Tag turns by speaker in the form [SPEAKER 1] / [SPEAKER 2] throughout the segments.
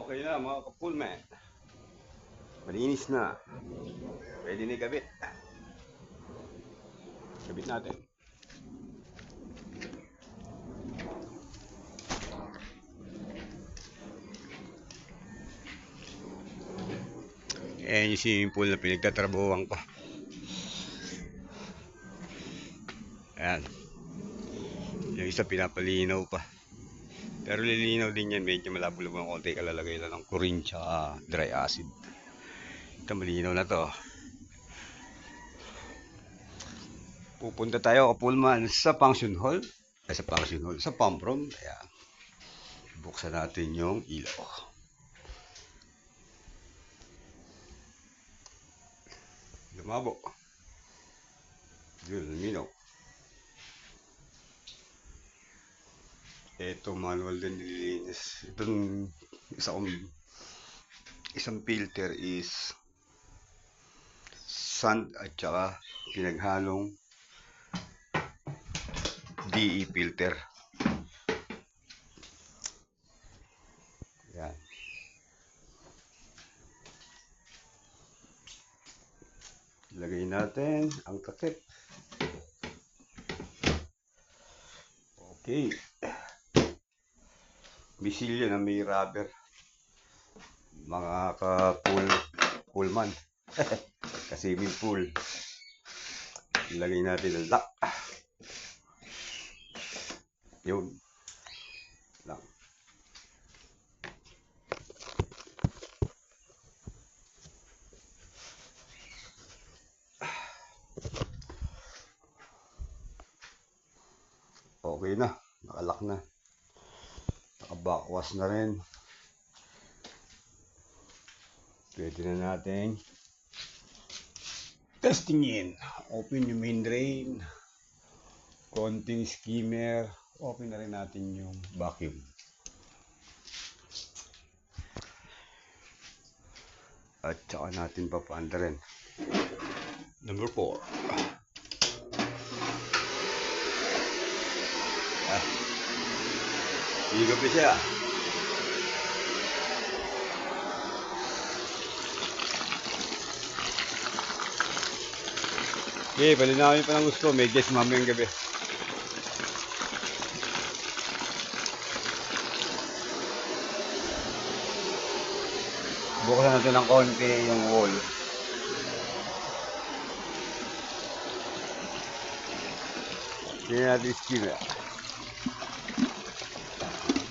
[SPEAKER 1] Okay na mga kapulman. Malinis na. Pwede na ikabit. Kabit natin. Ayan yung swimming pool na pinagtatrabuhan ko. Ayan. Yung isa pinapalinaw pa. Pero lilinaw din yan. Medyo malabo-labo ng konti. Kalalagay lang ng chlorine tsaka dry acid. Ito malinaw na to. Pupunta tayo kapulman sa function hall. Sa pump room. Ayan. Buksan natin yung ilaw. Lumabo. Yun, luminaw. Ito, manual din nililinis. Itong isang filter is sand at saka pinaghalong DE filter. Yan. Lagay natin ang takip. Okay. Bisilyo na may rubber. Mga ka-pullman. Ka-swimming pool. Ilagay natin ang lock. Yun. Lang. Okay na. Nakalock na. Naka-backwash na rin. Pwede na natin testingin. Open yung main drain. Konting skimmer. Open na rin natin yung vacuum. At saka natin papaanda rin. Number 4. Higop na siya. Okay, palinawin pa ng gusto. May guest mamayang gabi. Bukasan natin ng konti yung wall. Tingnan natin yung skimmer.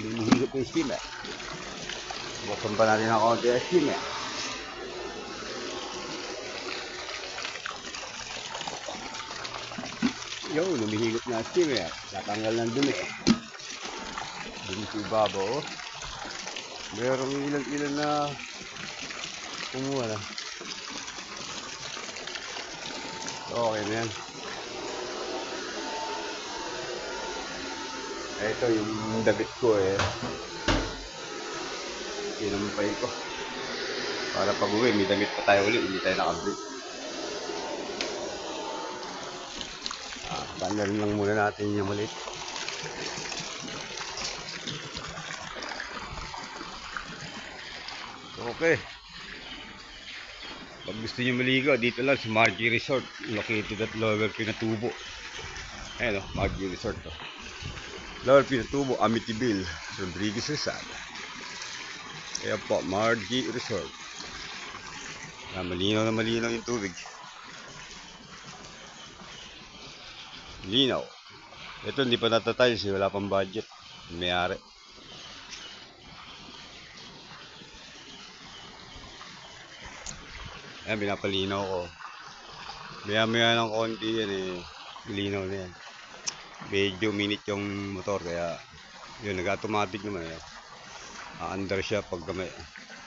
[SPEAKER 1] Hinihigop yung skimmer. Buksan pa natin ng konti yung skimmer. Yo, lumihigop na skimmer. Tatanggal ng dumi. Dumi sa ibabaw. Merong ilan-ilan na kumuha na. Okay na yan. Ito yung damit ko eh. Sinampay ko. Para pag uwi, may damit pa tayo ulit. Hindi tayo nakabrik. Tanggalin lang muna natin yung maliit. Okay. Pag gusto nyo maligo, dito lang sa Margie Resort. Located at Lower Pinatubo. Ayan o, Margie Resort o. Lower Pinatubo, Amityville, Rodriguez Rizal. Ayan po, Margie Resort. Malinaw na malinaw yung tubig. Linaw. Ito hindi pa natatiles, wala pang budget. May-ari. Ayan, pinapalinaw ko. Maya-maya ng konti yan eh. Linaw na yan. Medyo minute yung motor, kaya yun, nag-automatic naman eh. Under siya pag may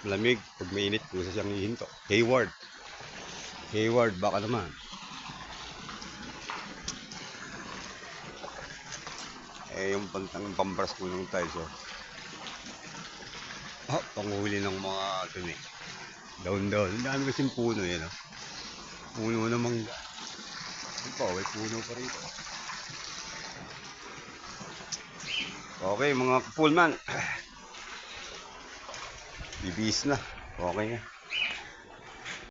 [SPEAKER 1] lamig, pag mainit, kusa siyang ihinto. Hayward. Hayward, baka naman. Eh, yung pambras ko ng tiles, oh. Panghuli ng mga dun eh. Daon-daon. Ang dami kasing puno yan, oh. Puno na mangga. Ano pa, may puno pa rito. Okay, mga kapulman. Bibis na. Okay na.